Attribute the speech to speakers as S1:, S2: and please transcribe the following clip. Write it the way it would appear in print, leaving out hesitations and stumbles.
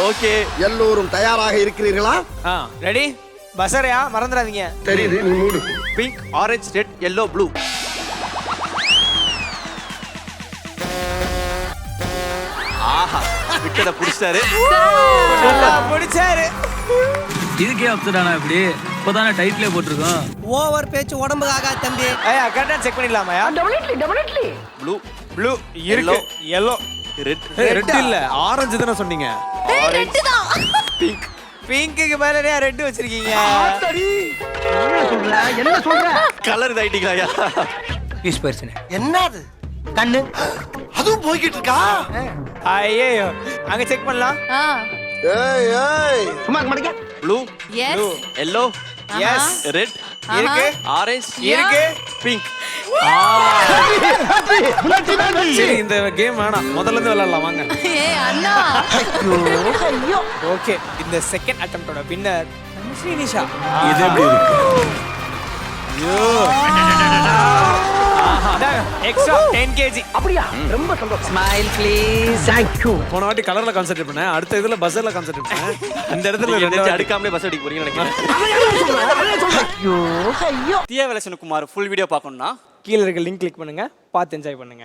S1: Okay,
S2: எல்லோரும் தயாராக இருக்கிறீர்களா?
S3: ரெடி? பசரையா மறந்துடாதீங்க.
S2: தெரியுது, நீ மூடு.
S1: Pink, orange, red, yellow, blue. ஆஹா, விட்டத புடிச்சாரு.
S3: நல்லா பிடிச்சாரு.
S4: இதுக்கே அப்செட் ஆனா இப்படி? இப்போதானே டைட்டிலே போட்டிருக்கோம்.
S5: ஓவர் பேச்சு உடம்புக்கு ஆகா தம்பி.
S3: ஐயா கரெக்டா செக் பண்ணிடலாமாயா?
S1: ப்ளூ,
S3: ப்ளூ இருக்கு, yellow,
S1: ரெட்,
S6: ரெட் இல்ல, ஆரஞ்சு தானே சொன்னீங்க.
S1: பிங்க்.
S3: பிங்க்குக்கு மேல ரெட் வச்சிருக்கீங்க.
S5: என்ன சொல்ற?
S1: கலர் இதாயிட்டீங்களா?
S4: Use person.
S5: என்னது? கண்ணு
S2: அதுவும் போய்கிட்டு இருக்கா?
S3: ஐயோ அங்க செக் பண்ணலாம்.
S2: ஏய் ஏய்,
S5: சும்மா இருக்க மாட்டீங்க?
S1: Blue,
S7: yes
S1: yellow,
S3: yes
S1: red,
S3: இருக்கு,
S1: ஆரஞ்சு,
S3: இருக்கு,
S1: பிங்க்.
S6: சரி, இந்த கேம் வேணாம், முதல்ல இருந்து விளையாடலாம் வாங்க.
S7: ஏ அண்ணா
S3: ஓகே. இந்த செகண்ட் அட்டெம்ப்டோட வின்னர் ஸ்ரீனிஷா.
S6: இது எப்படி இருக்கு?
S3: Extra 10 kg.
S5: அப்படியா? ரொம்ப சந்தோஷம். Smile please. Thank you.
S6: போன வாட்டி கலர்ல கான்சென்ட்ரேட் பண்ணேன், அடுத்த இதுல பஸ்ஸர்ல கான்சென்ட்ரேட் பண்ணேன். இந்த இடத்துல
S1: நீங்க
S6: ரெண்டு
S1: நினைச்சு
S6: வாட்டி
S1: அடுக்காமலே பஸ் அடிக்க போறீங்கன்னு நினைக்கிறேன்.
S5: ஐயோ ஐயோ.
S1: தியாவேல குமார் ஃபுல் வீடியோ பார்க்கணும்னா
S3: கீழ இருக்க லிங்க் கிளிக் பண்ணுங்க, பார்த்து என்ஜாய் பண்ணுங்க.